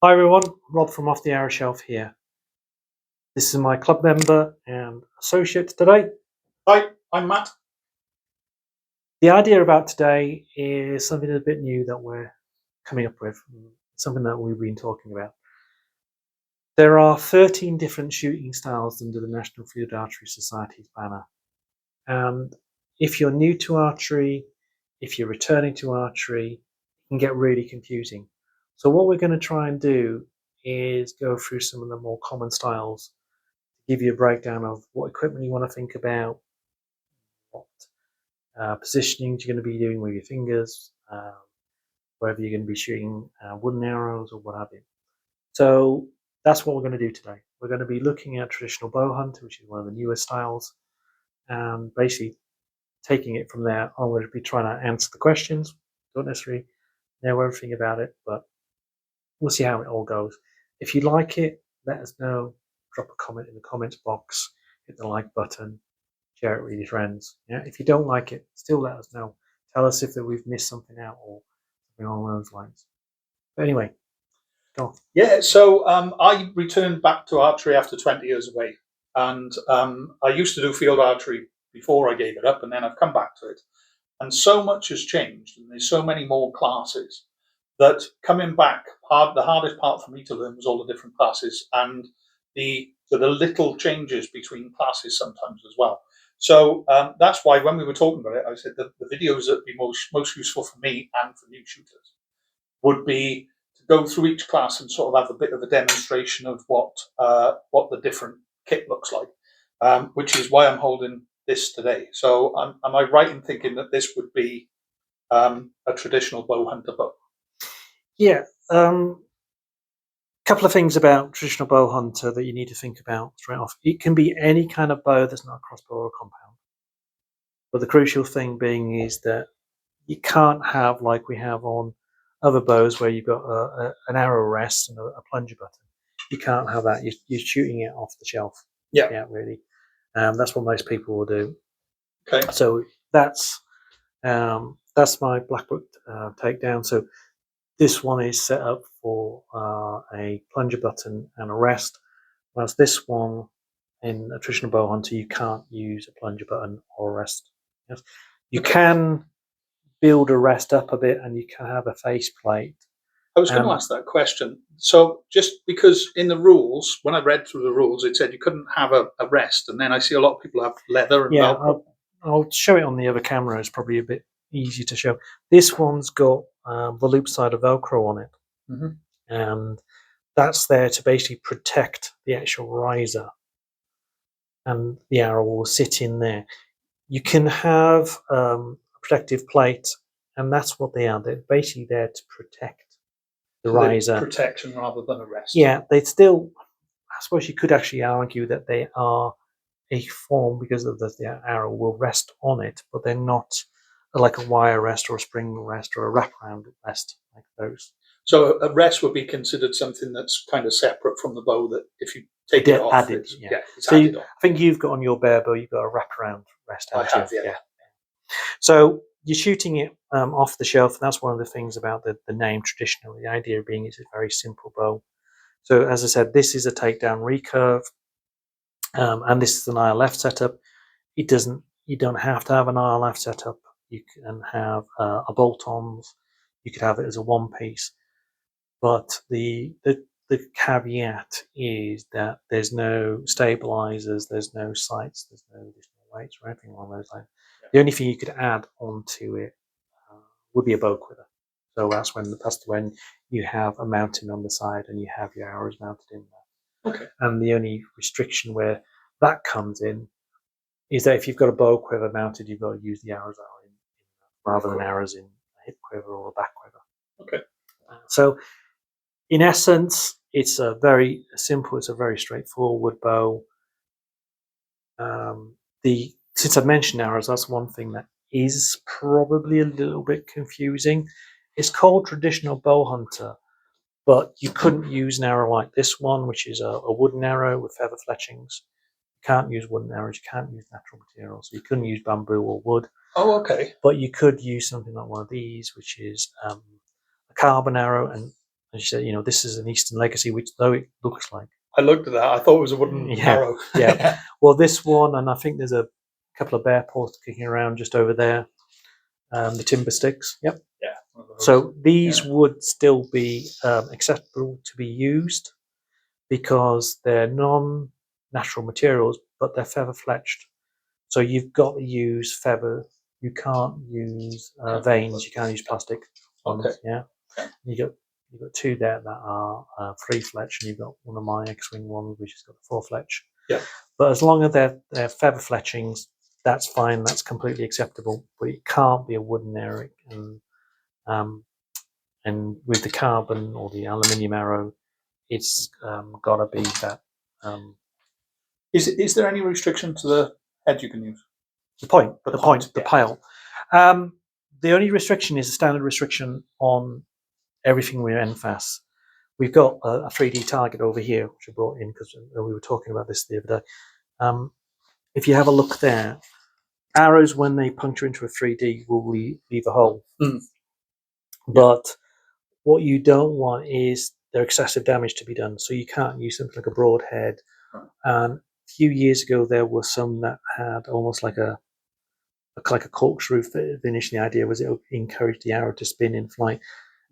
Hi everyone, Rob from Off the Arrow Shelf here. This is my club member and associate today. Hi, I'm Matt. The idea about today is something a bit new that we're coming up with, something that we've been talking about. There are 13 different shooting styles under the National Field Archery Society's banner. And if you're new to archery, if you're returning to archery, it can get really confusing. So what we're going to try and do is go through some of the more common styles, give you a breakdown of what equipment you want to think about, what positioning you're going to be doing with your fingers, whether you're going to be shooting wooden arrows or what have you. So that's what we're going to do today. We're going to be looking at traditional bow hunter, which is one of the newer styles, and basically taking it from there. I'm going to be trying to answer the questions. Don't necessarily know everything about it, but we'll see how it all goes. If you like it, let us know. Drop a comment in the comments box, hit the like button, share it with your friends. Yeah, if you don't like it, still let us know. Tell us if we've missed something out or something along those lines. But anyway, go on. Yeah, so I returned back to archery after 20 years away, and I used to do field archery before I gave it up, and then I've come back to it. And so much has changed, and there's so many more classes that coming back, the hardest part for me to learn was all the different classes and the little changes between classes sometimes as well. So that's why when we were talking about it, I said that the videos that would be most useful for me and for new shooters would be to go through each class and sort of have a bit of a demonstration of what the different kit looks like, which is why I'm holding this today. So am I right in thinking that this would be a traditional bow hunter bow? Yeah. Couple of things about traditional bow hunter that you need to think about straight off. It can be any kind of bow that's not a crossbow or a compound. But the crucial thing being is that you can't have, like we have on other bows where you've got an arrow rest and a plunger button. You can't have that. You're shooting it off the shelf. Yeah, really. That's what most people will do. Okay. So that's my black book takedown. So this one is set up for a plunger button and a rest, whereas this one in a traditional bow hunter you can't use a plunger button or a rest. Yes. You can build a rest up a bit, and you can have a face plate. I was going to ask that question. So just because in the rules, when I read through the rules, it said you couldn't have a rest, and then I see a lot of people have leather and Velcro. I'll show it on the other camera. It's probably a bit easier to show. This one's got the loop side of Velcro on it, and that's there to basically protect the actual riser, and the arrow will sit in there. You can have a protective plate, and that's what they are. They're basically there to protect the riser. Protection rather than a rest. Yeah, they still, I suppose you could actually argue that they are a form because of the arrow will rest on it, but they're not like a wire rest or a spring rest or a wraparound rest like those. So a rest would be considered something that's kind of separate from the bow, that if you take it off, added, it's so added on. I think you've got on your bear bow, you've got a wraparound rest. I have, yeah. So you're shooting it off the shelf, and that's one of the things about the name traditional. The idea being it's a very simple bow. So as I said, this is a takedown recurve, and this is an ILF setup. You don't have to have an ILF setup. You can have a bolt-ons. You could have it as a one piece, but the caveat is that there's no stabilizers, there's no sights, there's no additional weights or anything along those lines. Yeah. The only thing you could add onto it would be a bow quiver. So that's when you have a mounting on the side and you have your arrows mounted in there. Okay. And the only restriction where that comes in is that if you've got a bow quiver mounted, you've got to use the arrows in rather than arrows in a hip quiver or a back quiver. Okay. So in essence, it's a very simple, it's a very straightforward bow. Since I've mentioned arrows, that's one thing that is probably a little bit confusing. It's called Traditional Bowhunter, but you couldn't use an arrow like this one, which is a wooden arrow with feather fletchings. You can't use wooden arrows, you can't use natural materials, so you couldn't use bamboo or wood. Oh, okay. But you could use something like one of these, which is a carbon arrow, and And she said, this is an Eastern legacy, which though it looks like. I looked at that. I thought it was a wooden arrow. Yeah. Well, this one, and I think there's a couple of bear paws kicking around just over there. The timber sticks. Yep. Yeah. So these would still be acceptable to be used because they're non-natural materials, but they're feather fletched. So you've got to use feather. You can't use veins. You can't use plastic ones. Okay. Yeah. You've got two there that are free fletch, and you've got one of my X-wing ones which has got the 4 fletch. Yeah. But as long as they're feather fletchings, that's fine. That's completely acceptable. But it can't be a wooden arrow. And with the carbon or the aluminium arrow, it's got to be that. Is there any restriction to the head you can use? The pile. The only restriction is a standard restriction on everything with NFAS. We've got a 3D target over here, which I brought in because we were talking about this the other day. If you have a look there, arrows, when they puncture into a 3D, will leave a hole. But what you don't want is their excessive damage to be done. So you can't use something like a broadhead. A few years ago, there were some that had almost like a corkscrew finish. The idea was it would encourage the arrow to spin in flight,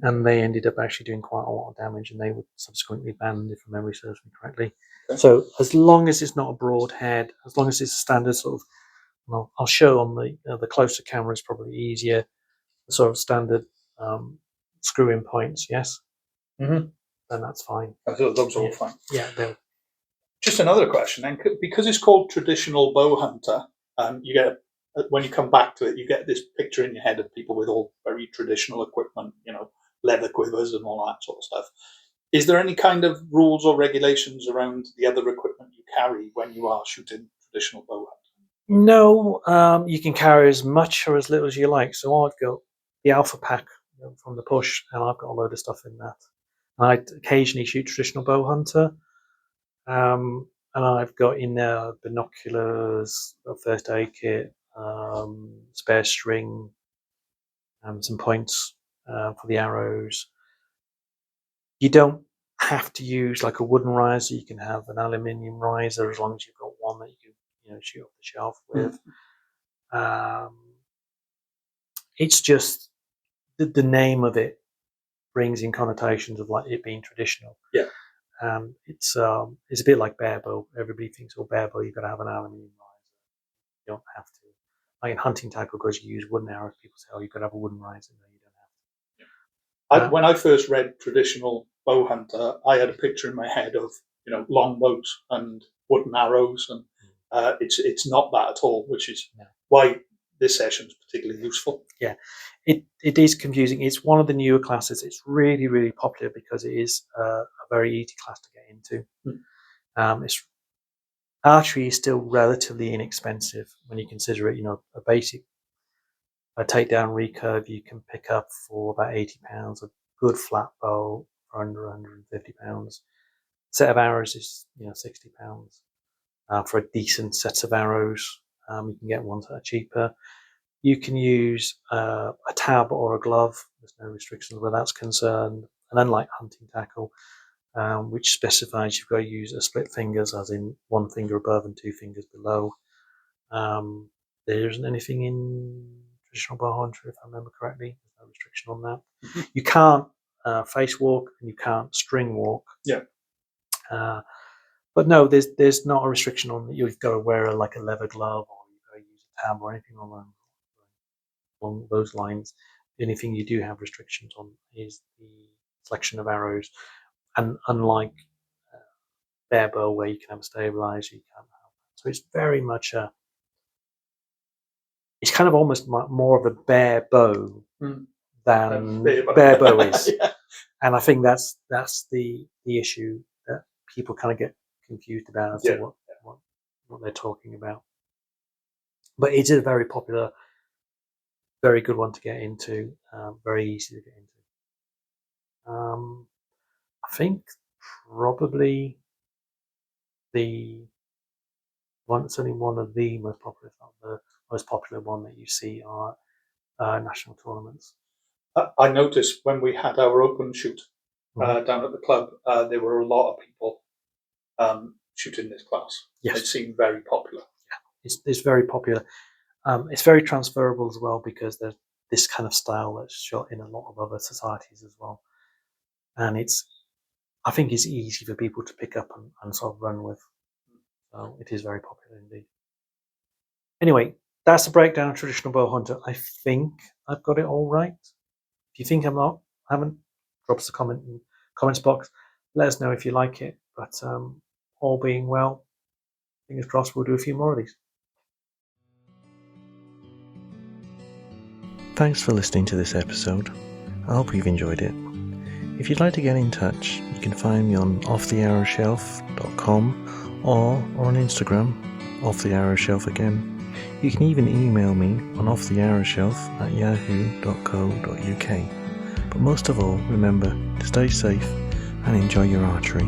and they ended up actually doing quite a lot of damage, and they were subsequently banned, if memory serves me correctly. Okay. So as long as it's not a broadhead, as long as it's a standard sort of, well, I'll show on the closer camera is probably easier, sort of standard screw-in points, yes, then that's fine. Those are all fine. Yeah. Just another question, and because it's called Traditional Bowhunter, you get, when you come back to it, you get this picture in your head of people with all very traditional equipment, leather quivers and all that sort of stuff. Is there any kind of rules or regulations around the other equipment you carry when you are shooting traditional bow hunting? No, you can carry as much or as little as you like. So I've got the Alpha Pack from the Push, and I've got a load of stuff in that. And I occasionally shoot Traditional Bowhunter. And I've got in there binoculars, a first aid kit, spare string, some points for the arrows. You don't have to use like a wooden riser. You can have an aluminium riser as long as you've got one that you can shoot off the shelf with. It's just the name of it brings in connotations of like it being traditional. Yeah. It's a bit like bear bow. Everybody thinks, bear bow, you've got to have an aluminium riser. You don't have to. Like in hunting tackle, because you use wooden arrows, people say, you've got to have a wooden riser. No, you don't have to. When I first read Traditional Bowhunter, I had a picture in my head of long bows and wooden arrows, and it's not that at all, which is why this session is particularly useful. Yeah, it is confusing. It's one of the newer classes. It's really, really popular because it is a very easy class to get into. Archery is still relatively inexpensive when you consider it. A basic takedown recurve you can pick up for about £80. A good flat bow for under £150. Set of arrows is £60. For a decent set of arrows, you can get ones that are cheaper. You can use a tab or a glove. There's no restrictions where that's concerned. And unlike hunting tackle, which specifies you've got to use a split fingers, as in one finger above and 2 fingers below, there isn't anything in Traditional Bowhunter, if I remember correctly. There's no restriction on that. You can't face walk and you can't string walk. Yeah. But no, there's not a restriction on that. You've got to wear a leather glove, or you've got to use a tab or anything along those lines. The only thing you do have restrictions on is the selection of arrows, and unlike bear bow where you can have a stabilizer, you can't have. So it's very much it's kind of almost more of a bear bow than bear bow is. Yeah. And I think that's the issue that people kind of get confused about as to what they're talking about. But it is a very popular, very good one to get into, very easy to get into. I think probably certainly one of the most popular, if not the most popular one that you see are national tournaments. I noticed when we had our open shoot down at the club, there were a lot of people shooting this class. Yes. It seemed very popular. It's very popular. It's very transferable as well, because there's this kind of style that's shot in a lot of other societies as well, and I think it's easy for people to pick up and sort of run with. So it is very popular indeed. Anyway, that's the breakdown of Traditional Bowhunter. I think I've got it all right. If you think I'm not, haven't, drop us a comment in the comments box. Let us know if you like it. But all being well, fingers crossed, we'll do a few more of these. Thanks for listening to this episode. I hope you've enjoyed it. If you'd like to get in touch, you can find me on offthearrowshelf.com or on Instagram, offthearrowshelf again. You can even email me on offthearrowshelf@yahoo.co.uk. But most of all, remember to stay safe and enjoy your archery.